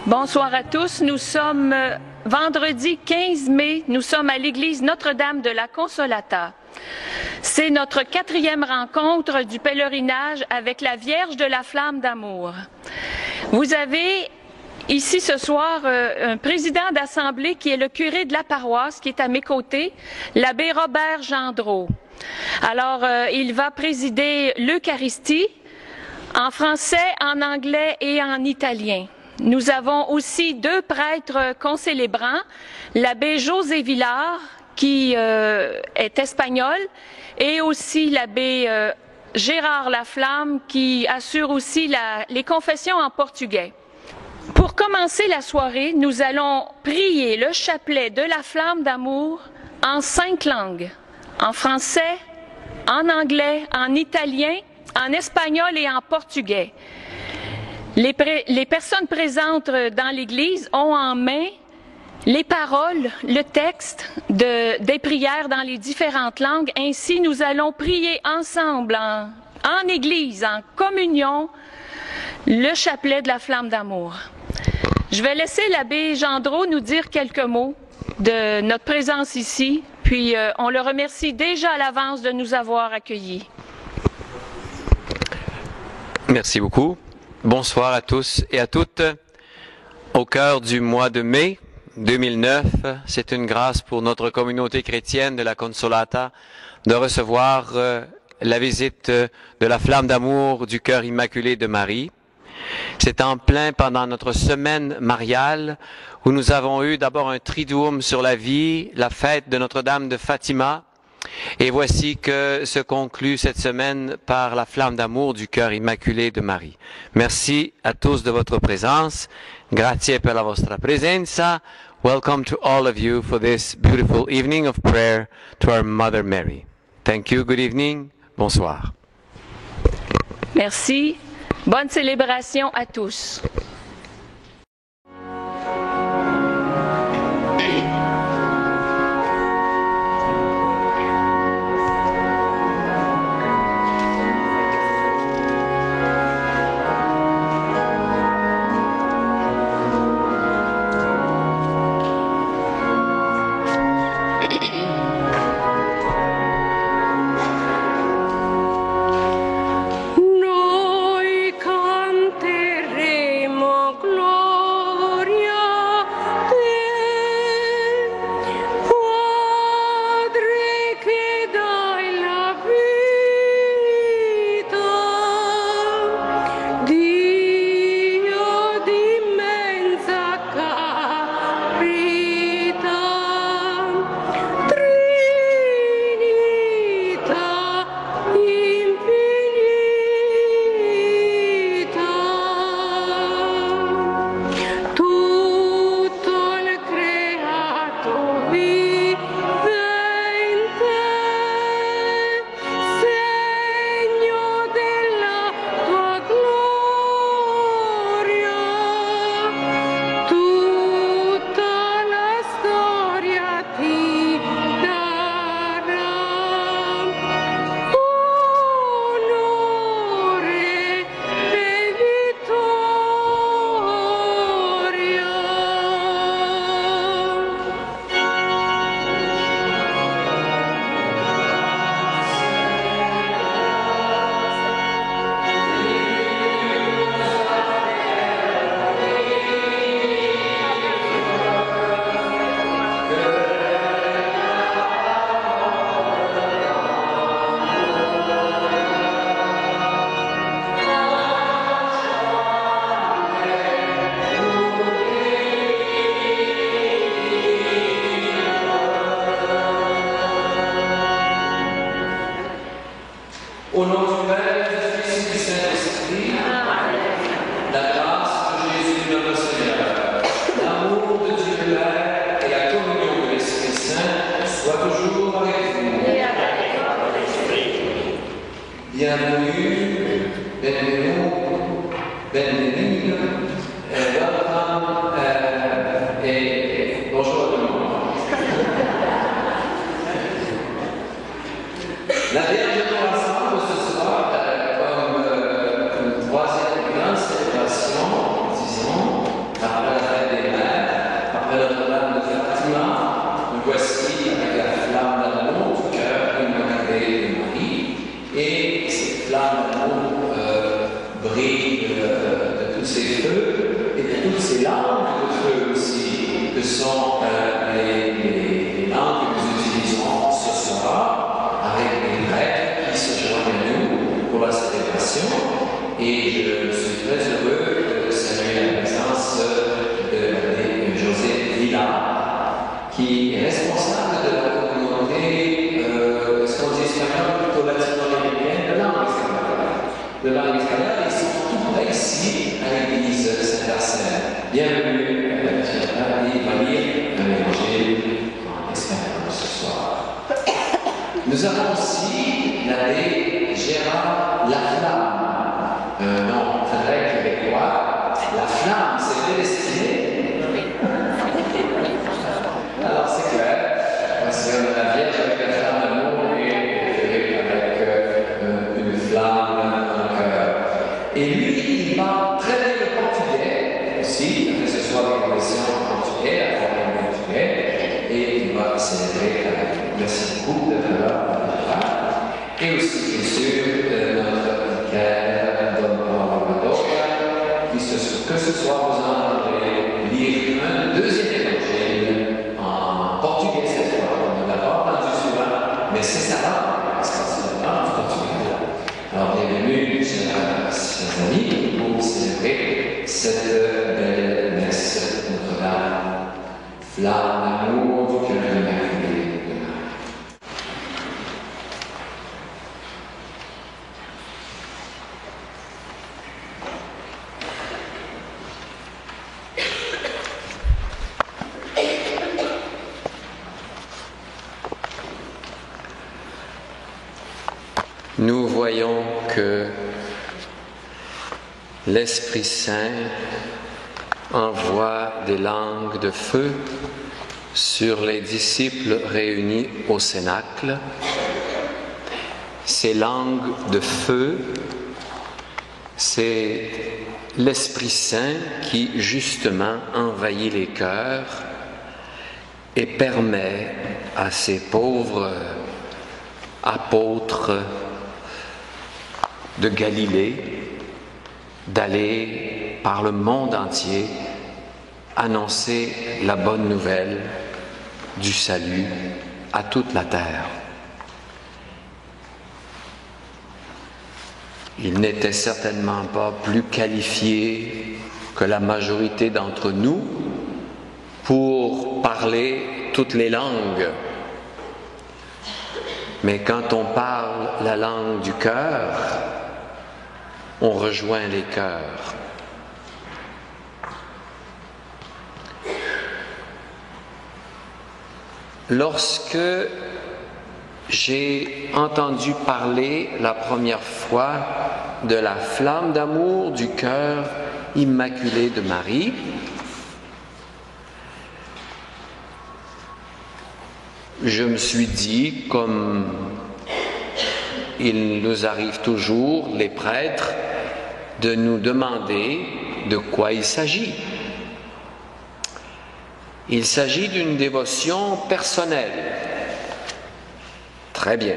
Bonsoir à tous. Nous sommes vendredi 15 mai. Nous sommes à l'église Notre-Dame de la Consolata. C'est notre 4e rencontre du pèlerinage avec la Vierge de la Flamme d'Amour. Vous avez ici ce soir un président d'assemblée qui est le curé de la paroisse, qui est à mes côtés, l'abbé Robert Gendreau. Alors, il va présider l'Eucharistie en français, en anglais et en italien. Nous avons aussi 2 prêtres concélébrants, l'abbé José Villard, qui est espagnol, et aussi l'abbé Gérard Laflamme, qui assure aussi les confessions en portugais. Pour commencer la soirée, nous allons prier le chapelet de la flamme d'amour en 5 langues, en français, en anglais, en italien, en espagnol et en portugais. Les personnes présentes dans l'Église ont en main les paroles, le texte des prières dans les différentes langues. Ainsi, nous allons prier ensemble, en Église, en communion, le chapelet de la flamme d'amour. Je vais laisser l'abbé Gendreau nous dire quelques mots de notre présence ici, puis on le remercie déjà à l'avance de nous avoir accueillis. Merci beaucoup. Bonsoir à tous et à toutes. Au cœur du mois de mai 2009, c'est une grâce pour notre communauté chrétienne de la Consolata de recevoir la visite de la flamme d'amour du cœur immaculé de Marie. C'est en plein pendant notre semaine mariale où nous avons eu d'abord un triduum sur la vie, la fête de Notre-Dame de Fatima. Et voici que se conclut cette semaine par la flamme d'amour du cœur immaculé de Marie. Merci à tous de votre présence. Grazie per la vostra presenza. Welcome to all of you for this beautiful evening of prayer to our Mother Mary. Thank you. Good evening. Bonsoir. Merci. Bonne célébration à tous. Noi canteremo gloria a te, Padre che dai la vita, Dio d'immensa carità, Trinità infinita, tutto il creato vive in te, segno della tua gloria, tutta la storia ti darà onore e vittoria. Au nom du Père, du Fils et du Saint-Esprit, la grâce de Jésus notre Seigneur, l'amour de Dieu le Père et la communion de l'Esprit Saint soient toujours avec vous. Bienvenue, benvenuto, benvenuto, welcome et bonjour à tout le monde. La Vierge nous rassemble ce soir comme une 3e grande célébration, disons, après la nourris de tous ces feux et de toutes ces langues de feu aussi, que sont les langues que nous utilisons ce soir avec les prêtres qui se joignent à nous pour la célébration. Et je suis très heureux de saluer la présence de l'abbé José Villa, qui est responsable de la communauté, ce qu'on dit espagnol, plutôt latino-américaine, de langue espagnole. Ils sont tout près ici, à l'église Saint-Arsène. Bienvenue, il va lire l'évangile en espagnol ce soir. Nous avons aussi l'abbé Gérard Laflamme, un nom très québécois. La flamme, c'est prédestiné. Alors c'est clair, parce que la Vierge avec la flamme d'amour et avec une flamme, un cœur. Et lui, il parle très bien le portugais aussi, que ce soit avec la version en portugais, la forme en portugais, et il va célébrer avec nous. Merci beaucoup d'être là. Et aussi, bien sûr, notre vicaire, Don Paulo Madoka, que ce soit vous entendrez lire un deuxième évangile en portugais cette fois. On ne l'a pas entendu souvent, mais c'est sa langue, parce que c'est la langue du portugais. Alors, bienvenue, chers amis, pour célébrer cette belle messe Notre-Dame, flamme d'amour du cœur de Marie. Nous voyons que l'Esprit Saint envoie des langues de feu sur les disciples réunis au Cénacle. Ces langues de feu, c'est l'Esprit Saint qui justement envahit les cœurs et permet à ces pauvres apôtres de Galilée d'aller par le monde entier annoncer la bonne nouvelle du salut à toute la terre. Ils n'étaient certainement pas plus qualifiés que la majorité d'entre nous pour parler toutes les langues. Mais quand on parle la langue du cœur, on rejoint les cœurs. Lorsque j'ai entendu parler la première fois de la flamme d'amour du cœur immaculé de Marie, je me suis dit, comme il nous arrive toujours, les prêtres, de nous demander de quoi il s'agit. Il s'agit d'une dévotion personnelle. Très bien.